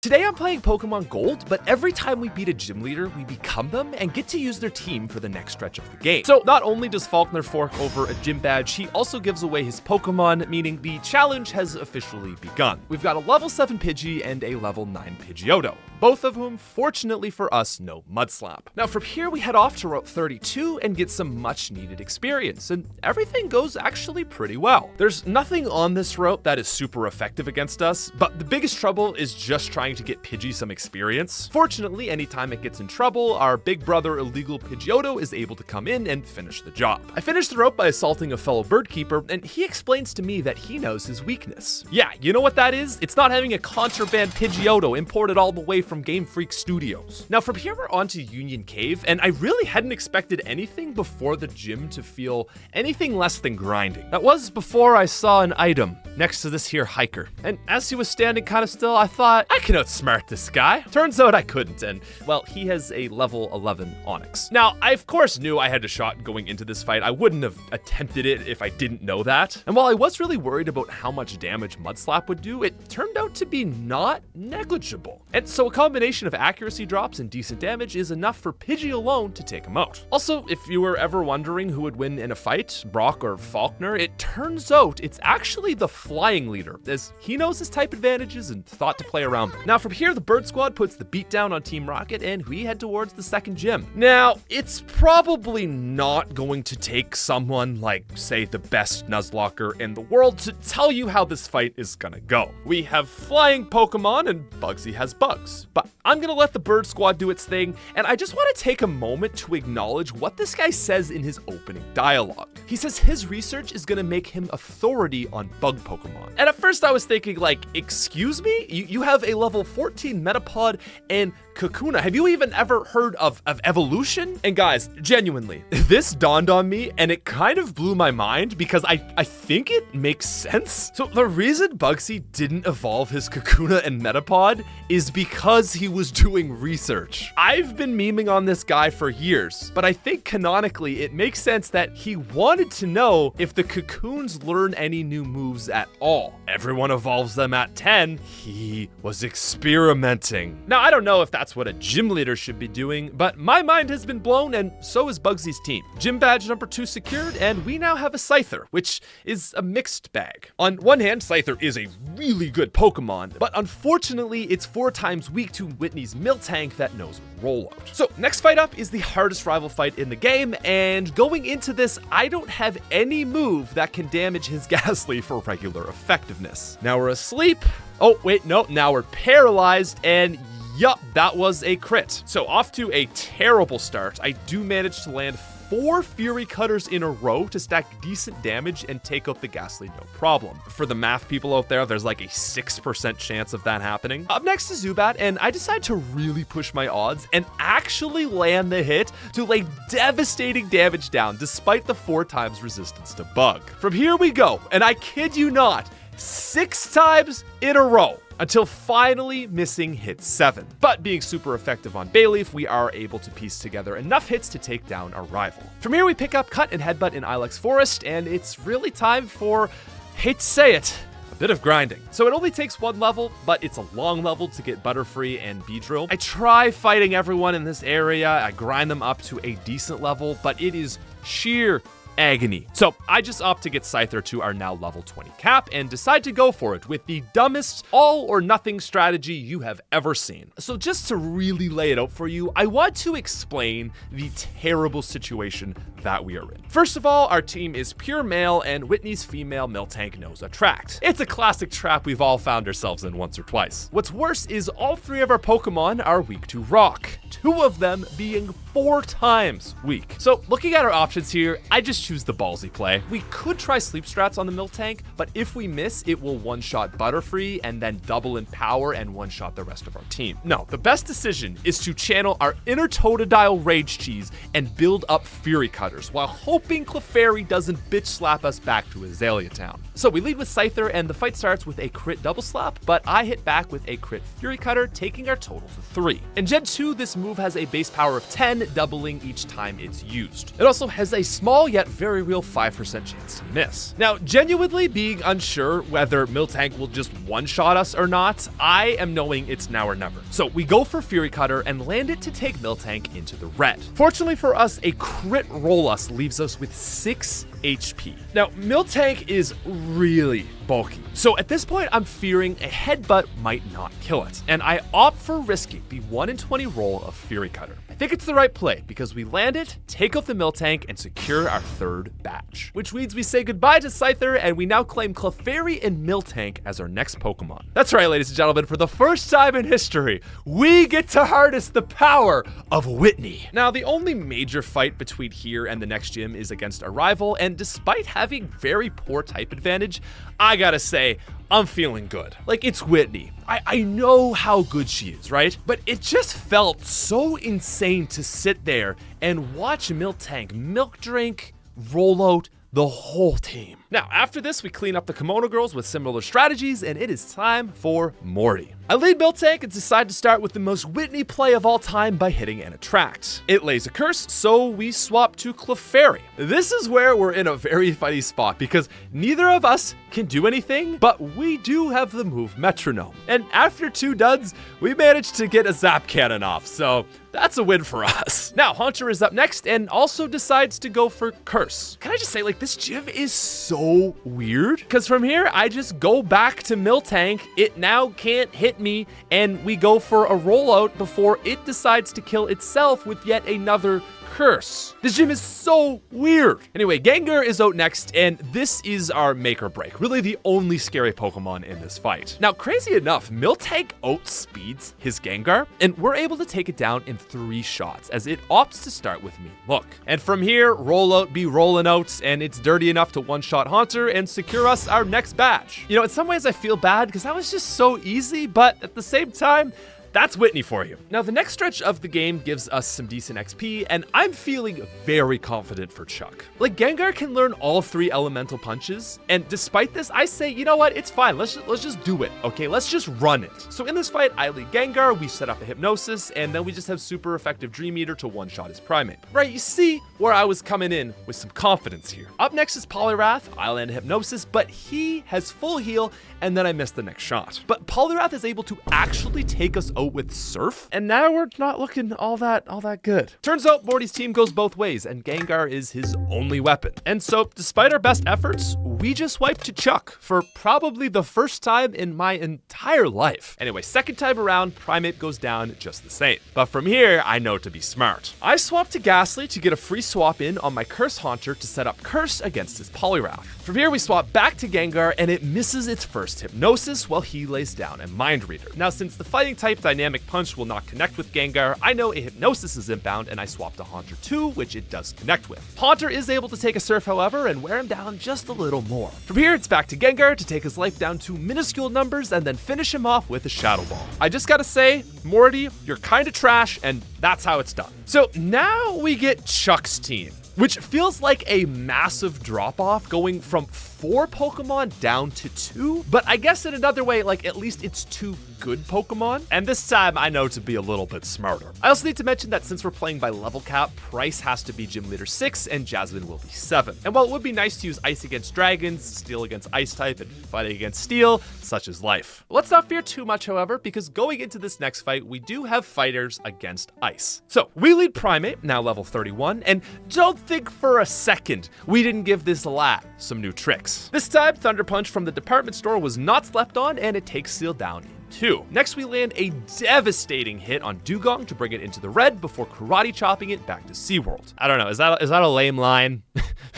Today I'm playing Pokemon Gold, but every time we beat a gym leader, we become them and get to use their team for the next stretch of the game. So not only does Faulkner fork over a gym badge, he also gives away his Pokemon, meaning the challenge has officially begun. We've got a level 7 Pidgey and a level 9 Pidgeotto, both of whom, fortunately for us, no Mudslap. Now from here we head off to Route 32 and get some much needed experience, and everything goes actually pretty well. There's nothing on this route that is super effective against us, but the biggest trouble is just trying to get Pidgey some experience. Fortunately, anytime it gets in trouble, our big brother illegal Pidgeotto is able to come in and finish the job. I finished the route by assaulting a fellow bird keeper, and he explains to me that he knows his weakness. Yeah, you know what that is? It's not having a contraband Pidgeotto imported all the way from Game Freak Studios. Now from here we're on to Union Cave, and I really hadn't expected anything before the gym to feel anything less than grinding. That was before I saw an item next to this here hiker. And as he was standing kind of still, I thought, I can outsmart this guy. Turns out I couldn't, and well, he has a level 11 Onyx. Now, I of course knew I had a shot going into this fight. I wouldn't have attempted it if I didn't know that. And while I was really worried about how much damage Mudslap would do, it turned out to be not negligible. And so a combination of accuracy drops and decent damage is enough for Pidgey alone to take him out. Also, if you were ever wondering who would win in a fight, Brock or Faulkner, it turns out it's actually the flying leader, as he knows his type advantages and thought to play around them. Now from here, the Bird Squad puts the beat down on Team Rocket and we head towards the second gym. Now, it's probably not going to take someone like, say, the best Nuzlocker in the world to tell you how this fight is gonna go. We have flying Pokemon and Bugsy has bugs, but I'm gonna let the Bird Squad do its thing, and I just want to take a moment to acknowledge what this guy says in his opening dialogue. He says his research is gonna make him authority on bug Pokemon. And at first I was thinking like, excuse me? You have a level 14 Metapod and Kakuna. Have you even ever heard of evolution? And guys, genuinely, this dawned on me and it kind of blew my mind because I think it makes sense. So the reason Bugsy didn't evolve his Kakuna and Metapod is because he was doing research. I've been memeing on this guy for years, but I think canonically it makes sense that he wanted to know if the Cocoons learn any new moves at all. Everyone evolves them at 10. He was experimenting. Now, I don't know if that's what a gym leader should be doing, but my mind has been blown and so is Bugsy's team. Gym badge number 2 secured, and we now have a Scyther, which is a mixed bag. On one hand, Scyther is a really good Pokemon, but unfortunately it's 4 times weak to Whitney's Miltank that knows rollout. So next fight up is the hardest rival fight in the game, and going into this, I don't have any move that can damage his Ghastly for regular effectiveness. Now we're asleep. Oh wait, no, now we're paralyzed, and yup, that was a crit. So off to a terrible start. I do manage to land 4 Fury Cutters in a row to stack decent damage and take out the Ghastly no problem. For the math people out there, there's like a 6% chance of that happening. Up next is Zubat, and I decide to really push my odds and actually land the hit to lay devastating damage down despite the 4 times resistance to bug. From here we go, and I kid you not, 6 times in a row, until finally missing hit 7. But being super effective on Bayleaf, we are able to piece together enough hits to take down our rival. From here we pick up Cut and Headbutt in Ilex Forest, and it's really time for, hate to say it, a bit of grinding. So it only takes 1 level, but it's a long level to get Butterfree and Beedrill. I try fighting everyone in this area, I grind them up to a decent level, but it is sheer agony. So I just opt to get Scyther to our now level 20 cap and decide to go for it with the dumbest all or nothing strategy you have ever seen. So just to really lay it out for you, I want to explain the terrible situation that we are in. First of all, our team is pure male and Whitney's female Miltank knows Attract. It's a classic trap we've all found ourselves in once or twice. What's worse is all 3 of our Pokemon are weak to rock, 2 of them being 4 times weak. So looking at our options here, I just choose the ballsy play. We could try Sleep Strats on the Miltank, but if we miss, it will one-shot Butterfree and then double in power and one-shot the rest of our team. No, the best decision is to channel our inner Totodile Rage Cheese and build up Fury Cutters while hoping Clefairy doesn't bitch slap us back to Azalea Town. So we lead with Scyther and the fight starts with a crit double slap, but I hit back with a crit Fury Cutter, taking our total to 3. In Gen 2, this move has a base power of 10, doubling each time it's used. It also has a small yet very real 5% chance to miss. Now, genuinely being unsure whether Miltank will just one-shot us or not, I am knowing it's now or never. So we go for Fury Cutter and land it to take Miltank into the red. Fortunately for us, a crit roll us leaves us with 6 HP. Now, Miltank is really bulky, so at this point I'm fearing a headbutt might not kill it, and I opt for risking the 1 in 20 roll of Fury Cutter. I think it's the right play because we land it, take off the Miltank, and secure our third badge. Which means we say goodbye to Scyther, and we now claim Clefairy and Miltank as our next Pokemon. That's right, ladies and gentlemen, for the first time in history, we get to harness the power of Whitney. Now, the only major fight between here and the next gym is against a rival, and despite having very poor type advantage, I gotta say, I'm feeling good. Like, it's Whitney. I know how good she is, right? But it just felt so insane to sit there and watch Miltank milk drink, roll out the whole team. Now, after this, we clean up the Kimono Girls with similar strategies, and it is time for Morty. I lead Miltank and decide to start with the most Whitney play of all time by hitting an Attract. It lays a curse, so we swap to Clefairy. This is where we're in a very funny spot because neither of us can do anything, but we do have the move Metronome. And after 2 duds, we managed to get a Zap Cannon off, so that's a win for us. Now, Haunter is up next and also decides to go for Curse. Can I just say, like, this gym is so weird? Because from here, I just go back to Miltank, it now can't hit me, and we go for a rollout before it decides to kill itself with yet another curse. This gym is so weird. Anyway, Gengar is out next, and this is our make or break. Really the only scary Pokemon in this fight. Now, crazy enough, Miltank outspeeds his Gengar, and we're able to take it down in 3 shots, as it opts to start with me. Look. And from here, rollout be rolling out, and it's dirty enough to one-shot Haunter and secure us our next badge. You know, in some ways I feel bad because that was just so easy, but at the same time, that's Whitney for you. Now, the next stretch of the game gives us some decent XP, and I'm feeling very confident for Chuck. Like, Gengar can learn all 3 elemental punches, and despite this, I say, you know what, it's fine, let's just do it, okay? Let's just run it. So in this fight, I lead Gengar, we set up a Hypnosis, and then we just have super effective Dream Eater to one-shot his Primate. Right, you see where I was coming in with some confidence here. Up next is Poliwrath. I land a Hypnosis, but he has full heal, and then I miss the next shot. But Poliwrath is able to actually take us out with Surf, and now we're not looking all that good. Turns out Morty's team goes both ways, and Gengar is his only weapon. And so, despite our best efforts, we just wiped to Chuck for probably the first time in my entire life. Anyway, second time around, Primate goes down just the same. But from here, I know to be smart. I swap to Ghastly to get a free swap in on my Curse Haunter to set up Curse against his Poliwrath. From here, we swap back to Gengar, and it misses its first Hypnosis while he lays down a Mind Reader. Now, since the fighting type Dynamic Punch will not connect with Gengar, I know a Hypnosis is inbound, and I swap to Haunter 2, which it does connect with. Haunter is able to take a Surf, however, and wear him down just a little more. From here, it's back to Gengar to take his life down to minuscule numbers and then finish him off with a Shadow Ball. I just gotta say, Morty, you're kinda trash, and that's how it's done. So now we get Chuck's team, which feels like a massive drop-off going from 4 Pokemon down to 2, but I guess in another way, like, at least it's 2 good Pokemon, and this time I know to be a little bit smarter. I also need to mention that since we're playing by level cap, Price has to be Gym Leader 6 and Jasmine will be 7. And while it would be nice to use Ice against Dragons, Steel against Ice type, and Fighting against Steel, such is life. Let's not fear too much, however, because going into this next fight, we do have fighters against Ice. So we lead Primate, now level 31, and don't think for a second we didn't give this lad some new tricks. This time, Thunder Punch from the department store was not slept on, and it takes Seal down in 2. Next, we land a devastating hit on Dugong to bring it into the red before karate chopping it back to SeaWorld. I don't know, is that a lame line?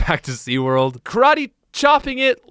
Back to SeaWorld? Karate chopping it,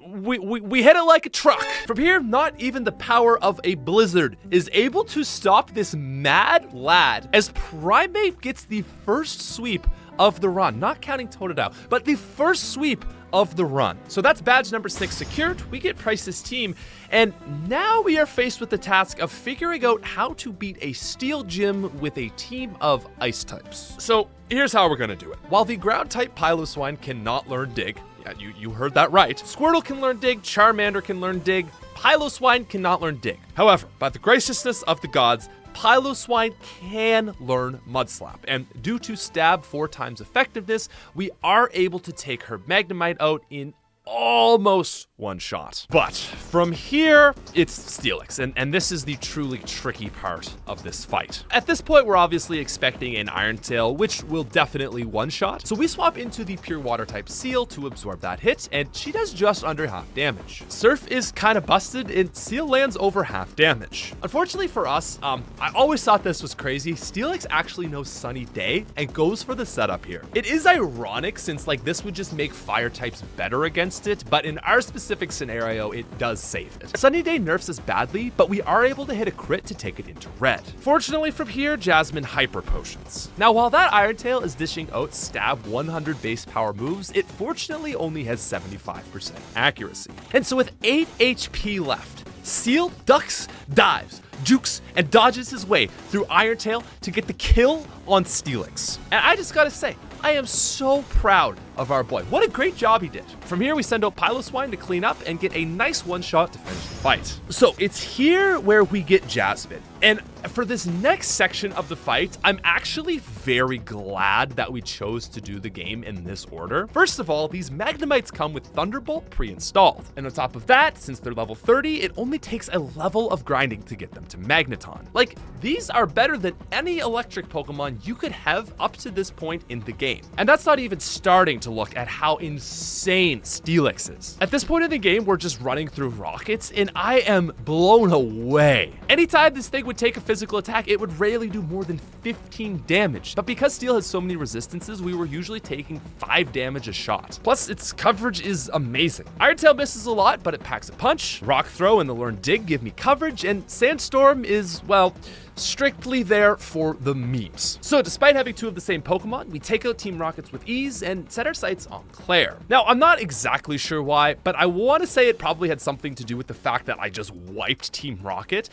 we hit it like a truck. From here, not even the power of a blizzard is able to stop this mad lad as Primate gets the first sweep of the run, not counting Totodile, but the first sweep of the run. So that's badge number 6 secured. We get Price's team, and now we are faced with the task of figuring out how to beat a Steel gym with a team of Ice types. So here's how we're gonna do it. While the ground type Piloswine cannot learn Dig, yeah, you heard that right, Squirtle can learn Dig, Charmander can learn Dig, Piloswine cannot learn Dig. However, by the graciousness of the gods, Piloswine can learn Mud Slap, and due to stab 4 times effectiveness, we are able to take her Magnemite out in almost one shot. But from here, it's Steelix, and this is the truly tricky part of this fight. At this point, we're obviously expecting an Iron Tail, which will definitely one-shot, so we swap into the Pure Water type Seal to absorb that hit, and she does just under half damage. Surf is kind of busted, and Seal lands over half damage. Unfortunately for us, I always thought this was crazy. Steelix actually knows Sunny Day and goes for the setup here. It is ironic since like this would just make fire types better against it, but in our specific scenario, it does save it. Sunny Day nerfs us badly, but we are able to hit a crit to take it into red. Fortunately from here, Jasmine Hyper Potions. Now while that Iron Tail is dishing out stab 100 base power moves, it fortunately only has 75% accuracy. And so with 8 HP left, Seal ducks, dives, jukes, and dodges his way through Iron Tail to get the kill on Steelix. And I just gotta say, I am so proud of our boy. What a great job he did. From here, we send out Piloswine to clean up and get a nice one-shot to finish the fight. So it's here where we get Jasmine. And for this next section of the fight, I'm actually very glad that we chose to do the game in this order. First of all, these Magnemites come with Thunderbolt pre-installed. And on top of that, since they're level 30, it only takes a level of grinding to get them to Magneton. Like, these are better than any electric Pokemon you could have up to this point in the game. And that's not even starting to look at how insane Steelix is. At this point in the game, we're just running through rockets, and I am blown away. Anytime this thing would take a physical attack, it would rarely do more than 15 damage. But because Steel has so many resistances, we were usually taking 5 damage a shot. Plus, its coverage is amazing. Iron Tail misses a lot, but it packs a punch. Rock Throw and the Learn Dig give me coverage, and Sandstorm is, well, strictly there for the memes. So despite having 2 of the same Pokemon, we take out Team Rockets with ease and set our sights on Claire. Now, I'm not exactly sure why, but I want to say it probably had something to do with the fact that I just wiped Team Rocket.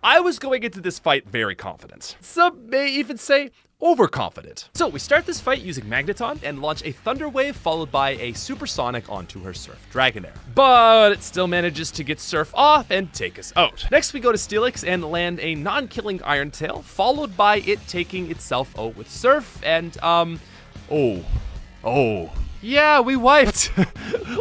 I was going into this fight very confident. Some may even say overconfident. So we start this fight using Magneton and launch a Thunder Wave followed by a Supersonic onto her Surf Dragonair. But it still manages to get Surf off and take us out. Next we go to Steelix and land a non-killing Iron Tail, followed by it taking itself out with Surf and yeah, we wiped.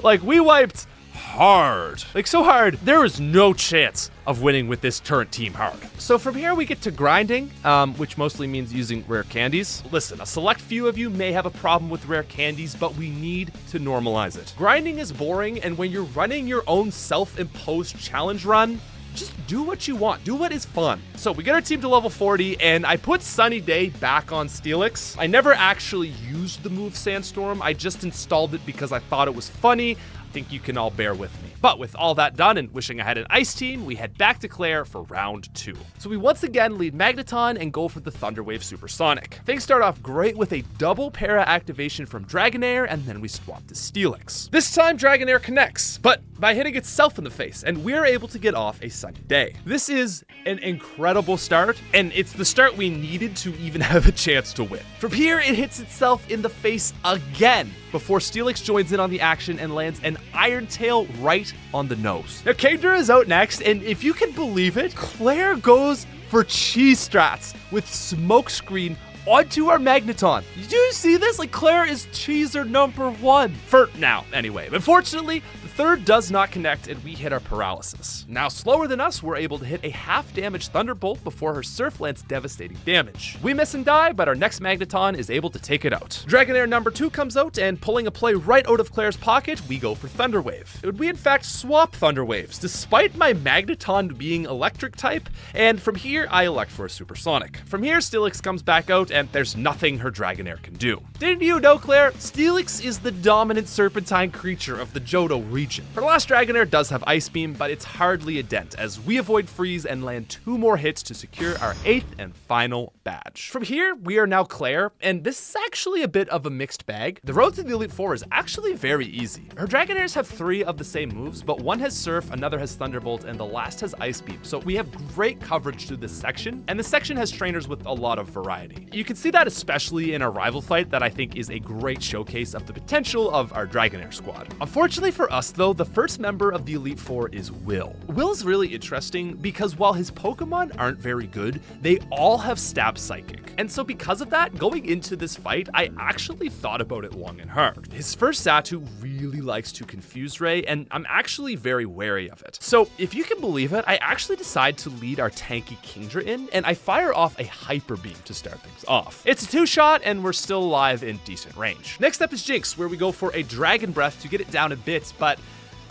Like, we wiped hard. Like, so hard, there is no chance of winning with this current team hard. So from here we get to grinding, which mostly means using rare candies. Listen, a select few of you may have a problem with rare candies, but we need to normalize it. Grinding is boring, and when you're running your own self-imposed challenge run, just do what you want. Do what is fun. So we get our team to level 40, and I put Sunny Day back on Steelix. I never actually used the move Sandstorm. I just installed it because I thought it was funny. I think you can all bear with me. But with all that done and wishing I had an ice team, we head back to Claire for round 2. So we once again lead Magneton and go for the Thunder Wave Supersonic. Things start off great with a double para activation from Dragonair, and then we swap to Steelix. This time Dragonair connects, but by hitting itself in the face, and we're able to get off a Sunny Day. This is an incredible start, and it's the start we needed to even have a chance to win. From here, it hits itself in the face again before Steelix joins in on the action and lands an Iron Tail right on the nose. Now, Kingdra is out next, and if you can believe it, Claire goes for cheese strats with Smokescreen onto our Magneton. Did you see this? Like, Claire is cheeser number 1. For now, anyway. Unfortunately, the third does not connect, and we hit our paralysis. Now, slower than us, we're able to hit a half-damage Thunderbolt before her Surf lands devastating damage. We miss and die, but our next Magneton is able to take it out. Dragonair number 2 comes out, and pulling a play right out of Claire's pocket, we go for Thunder Wave. We in fact swap Thunder Waves, despite my Magneton being electric type, and from here, I elect for a Supersonic. From here, Steelix comes back out, and there's nothing her Dragonair can do. Didn't you know, Claire? Steelix is the dominant Serpentine creature of the Johto region. Her last Dragonair does have Ice Beam, but it's hardly a dent, as we avoid Freeze and land 2 more hits to secure our 8th and final badge. From here, we are now Claire, and this is actually a bit of a mixed bag. The road to the Elite Four is actually very easy. Her Dragonairs have 3 of the same moves, but one has Surf, another has Thunderbolt, and the last has Ice Beam, so we have great coverage through this section, and this section has trainers with a lot of variety. You can see that especially in our rival fight that I think is a great showcase of the potential of our Dragonair squad. Unfortunately for us next, though, the first member of the Elite Four is Will. Will's really interesting because while his Pokemon aren't very good, they all have Stab Psychic. And so because of that, going into this fight, I actually thought about it long and hard. His first Xatu really likes to confuse Ray, and I'm actually very wary of it. So if you can believe it, I actually decide to lead our tanky Kingdra in, and I fire off a Hyper Beam to start things off. It's a 2-shot, and we're still alive in decent range. Next up is Jinx, where we go for a Dragon Breath to get it down a bit, but,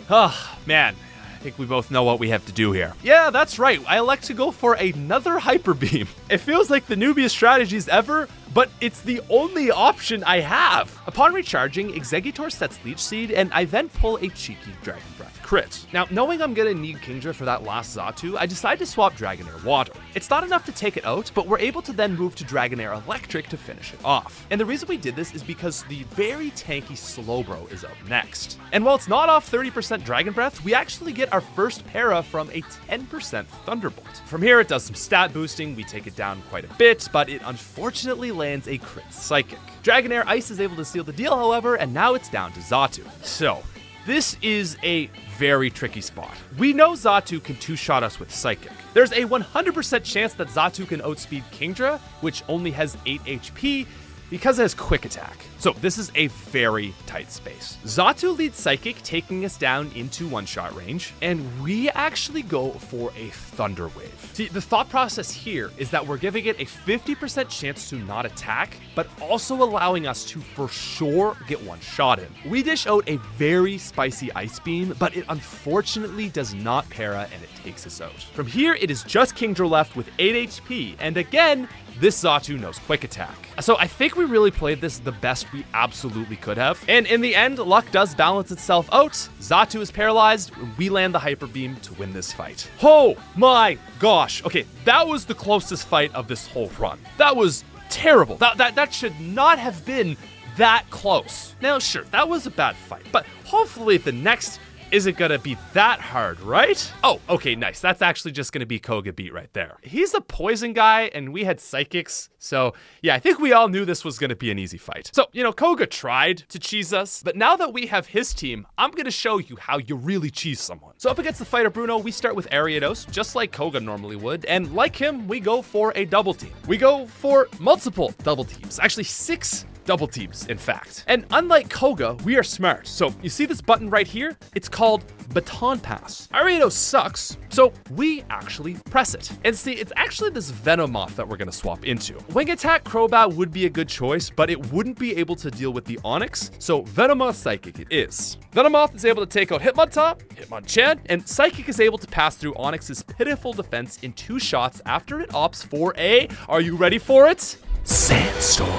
oh man, I think we both know what we have to do here. Yeah, that's right, I elect to go for another Hyper Beam. It feels like the noobiest strategies ever, but it's the only option I have. Upon recharging, Exeggutor sets Leech Seed, and I then pull a cheeky Dragon Breath crit. Now, knowing I'm gonna need Kingdra for that last Xatu, I decide to swap Dragonair Water. It's not enough to take it out, but we're able to then move to Dragonair Electric to finish it off. And the reason we did this is because the very tanky Slowbro is up next. And while it's not off 30% Dragon Breath, we actually get our first para from a 10% Thunderbolt. From here, it does some stat boosting, we take it down quite a bit, but it unfortunately lands a crit Psychic. Dragonair Ice is able to seal the deal, however, and now it's down to Xatu. So, this is a very tricky spot. We know Xatu can 2-shot us with Psychic. There's a 100% chance that Xatu can outspeed Kingdra, which only has 8 HP, because it has Quick Attack. So this is a very tight space. Xatu leads Psychic, taking us down into 1-shot range, and we actually go for a Thunder Wave. See, the thought process here is that we're giving it a 50% chance to not attack, but also allowing us to for sure get 1-shot in. We dish out a very spicy Ice Beam, but it unfortunately does not para, and it takes us out. From here, it is just Kingdra left with 8 HP, and again, this Xatu knows Quick Attack. So I think we really played this the best we absolutely could have. And in the end, luck does balance itself out. Xatu is paralyzed, and we land the Hyper Beam to win this fight. Oh my gosh. Okay, that was the closest fight of this whole run. That was terrible. That should not have been that close. Now, sure, that was a bad fight, but hopefully the next isn't gonna be that hard, right? Oh, okay, nice. That's actually just gonna be Koga beat right there. He's a poison guy, and we had psychics, so yeah, I think we all knew this was gonna be an easy fight. So, you know, Koga tried to cheese us, but now that we have his team, I'm gonna show you how you really cheese someone. So up against the fighter Bruno, we start with Ariados, just like Koga normally would, and like him, we go for a double team. We go for multiple double teams, actually 6 double teams, in fact. And unlike Koga, we are smart. So you see this button right here? It's called Baton Pass. Ariados sucks, so we actually press it. And see, it's actually this Venomoth that we're gonna swap into. Wing Attack Crobat would be a good choice, but it wouldn't be able to deal with the Onix, so Venomoth Psychic it is. Venomoth is able to take out Hitmontop, Hitmonchan, and Psychic is able to pass through Onix's pitiful defense in 2 shots after it opts for a, are you ready for it? Sandstorm.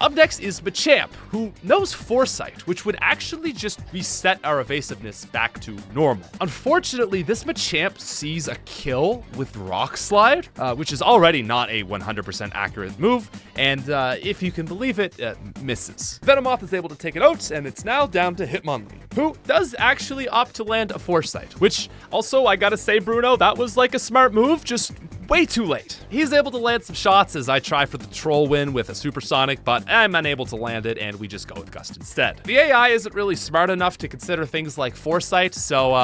Up next is Machamp, who knows Foresight, which would actually just reset our evasiveness back to normal. Unfortunately, this Machamp sees a kill with Rock Slide, which is already not a 100% accurate move, and if you can believe it, misses. Venomoth is able to take it out, and it's now down to Hitmonlee, who does actually opt to land a Foresight, which also, I gotta say, Bruno, that was like a smart move, just way too late. He's able to land some shots as I try for the troll win with a supersonic, but I'm unable to land it, and we just go with Gust instead. The AI isn't really smart enough to consider things like Foresight, so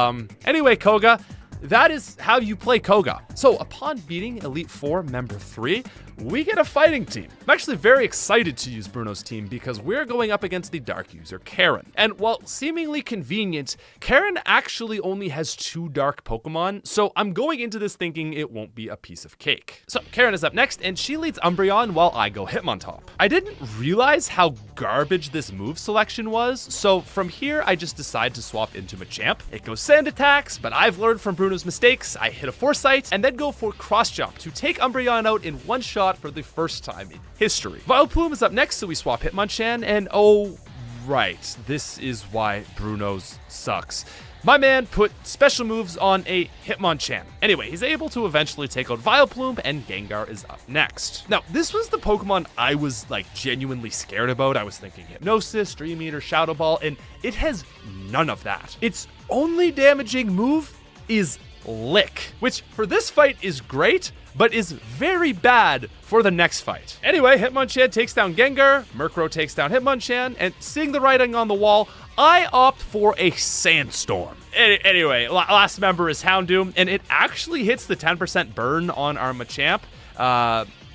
anyway, Koga, that is how you play Koga. So upon beating Elite Four Member 3, we get a fighting team. I'm actually very excited to use Bruno's team because we're going up against the Dark user, Karen. And while seemingly convenient, Karen actually only has 2 Dark Pokemon, so I'm going into this thinking it won't be a piece of cake. So Karen is up next, and she leads Umbreon while I go Hitmontop. I didn't realize how garbage this move selection was, so from here I just decide to swap into Machamp. It goes Sand Attacks, but I've learned from Bruno's mistakes. I hit a Foresight, and then go for Cross Jump to take Umbreon out in 1 shot for the first time in history. Vileplume is up next, so we swap Hitmonchan, and oh, right, this is why Bruno's sucks. My man put special moves on a Hitmonchan. Anyway, he's able to eventually take out Vileplume, and Gengar is up next. Now, this was the Pokemon I was like genuinely scared about. I was thinking Hypnosis, Dream Eater, Shadow Ball, and it has none of that. Its only damaging move is Lick, which for this fight is great, but is very bad for the next fight. Anyway, Hitmonchan takes down Gengar, Murkrow takes down Hitmonchan, and seeing the writing on the wall, I opt for a Sandstorm. Anyway, last member is Houndoom, and it actually hits the 10% burn on our Machamp.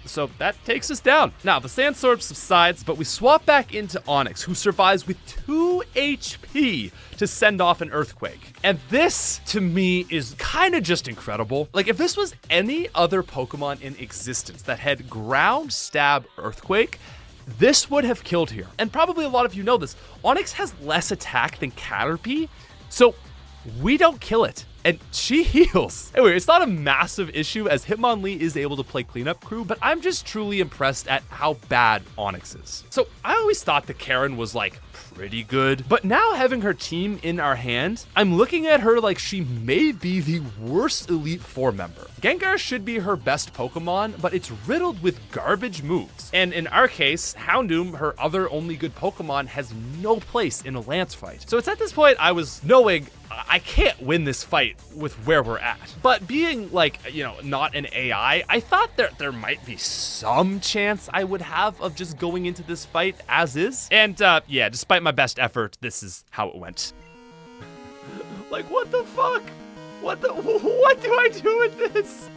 So that takes us down. Now, the Sandstorm subsides, but we swap back into Onix, who survives with 2 HP to send off an Earthquake. And this, to me, is kind of just incredible. Like, if this was any other Pokemon in existence that had Ground, Stab, Earthquake, this would have killed here. And probably a lot of you know this. Onix has less attack than Caterpie, so we don't kill it. And she heals. Anyway, it's not a massive issue as Hitmonlee is able to play cleanup crew, but I'm just truly impressed at how bad Onix is. So I always thought that Karen was like pretty good, but now having her team in our hand, I'm looking at her like she may be the worst Elite Four member. Gengar should be her best Pokemon, but it's riddled with garbage moves. And in our case, Houndoom, her other only good Pokemon, has no place in a Lance fight. So it's at this point I was knowing I can't win this fight with where we're at. But being like, you know, not an AI, I thought there might be some chance I would have of just going into this fight as is. And yeah, despite my best effort, this is how it went. Like, what the fuck? What do I do with this?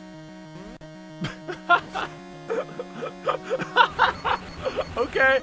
Okay.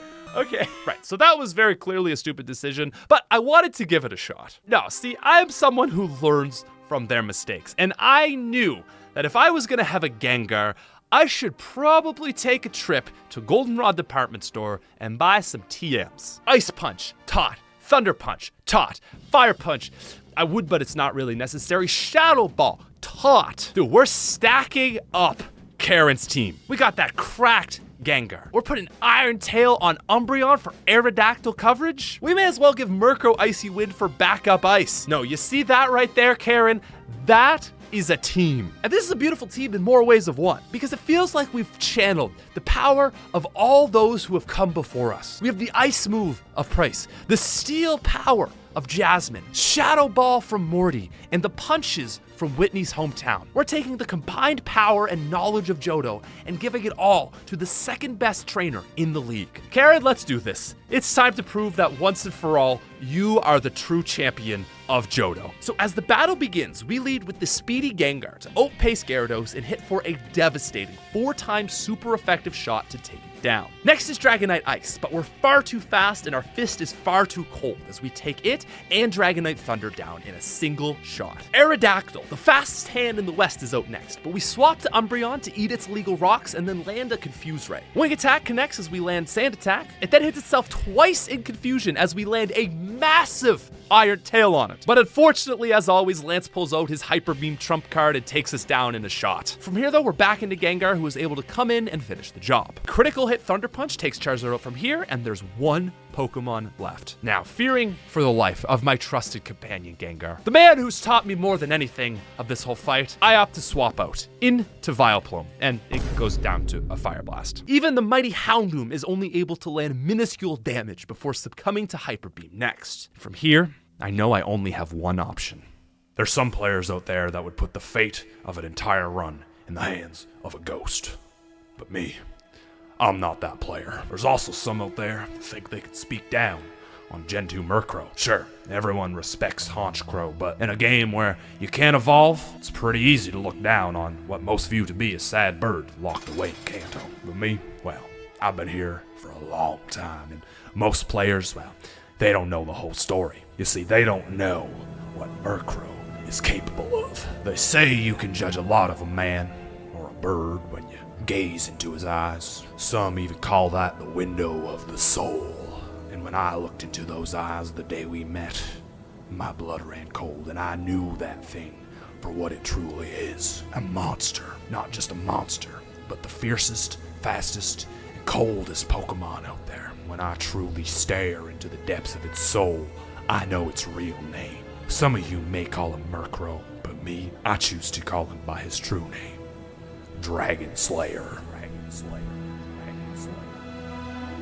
Right, so that was very clearly a stupid decision, but I wanted to give it a shot. Now, see, I'm someone who learns from their mistakes, and I knew that if I was gonna have a Gengar, I should probably take a trip to Goldenrod department store and buy some TMs. Ice Punch, Tot. Thunder Punch, Tot. Fire Punch, I would, but it's not really necessary. Shadow Ball, Tot. Dude, we're stacking up Karen's team. We got that cracked Gengar. We're putting Iron Tail on Umbreon for Aerodactyl coverage. We may as well give Murkrow Icy Wind for backup ice. No, you see that right there, Karen? That is a team. And this is a beautiful team in more ways of one, because it feels like we've channeled the power of all those who have come before us. We have the Ice move of Price, the Steel power of Jasmine, Shadow Ball from Morty, and the punches from Whitney's hometown. We're taking the combined power and knowledge of Johto and giving it all to the second best trainer in the league. Karen, let's do this. It's time to prove that once and for all, you are the true champion of Johto. So as the battle begins, we lead with the speedy Gengar to outpace Gyarados and hit for a devastating 4-time super effective shot to take it down. Next is Dragonite Ice, but we're far too fast and our fist is far too cold as we take it and Dragonite Thunder down in a single shot. Aerodactyl, the fastest hand in the West, is out next, but we swap to Umbreon to eat its legal rocks and then land a Confuse Ray. Wing Attack connects as we land Sand Attack. It then hits itself twice in confusion as we land a massive Iron Tail on it. But unfortunately, as always, Lance pulls out his Hyper Beam trump card and takes us down in a shot. From here though, we're back into Gengar, who is able to come in and finish the job. Critical hit Thunder Punch takes Charizard out from here, and there's one Pokemon left. Now, fearing for the life of my trusted companion Gengar, the man who's taught me more than anything of this whole fight, I opt to swap out into Vileplume, and it goes down to a Fire Blast. Even the mighty Houndoom is only able to land minuscule damage before succumbing to Hyper Beam next. From here, I know I only have one option. There's some players out there that would put the fate of an entire run in the hands of a ghost. But me, I'm not that player. There's also some out there that think they can speak down on Gen 2 Murkrow. Sure, everyone respects Honchkrow, but in a game where you can't evolve, it's pretty easy to look down on what most view to be a sad bird locked away in Kanto. But me, well, I've been here for a long time, and most players, well, they don't know the whole story. You see, they don't know what Murkrow is capable of. They say you can judge a lot of a man or a bird when you gaze into his eyes. Some even call that the window of the soul. And when I looked into those eyes the day we met, my blood ran cold and I knew that thing for what it truly is. A monster. Not just a monster, but the fiercest, fastest, and coldest Pokemon out there. When I truly stare into the depths of its soul, I know its real name. Some of you may call him Murkrow, but me, I choose to call him by his true name. Dragon Slayer.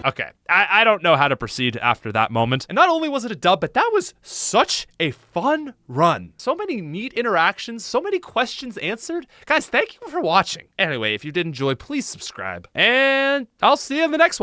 Okay, I don't know how to proceed after that moment. And not only was it a dub, but that was such a fun run. So many neat interactions, so many questions answered. Guys, thank you for watching. Anyway, if you did enjoy, please subscribe. And I'll see you in the next one.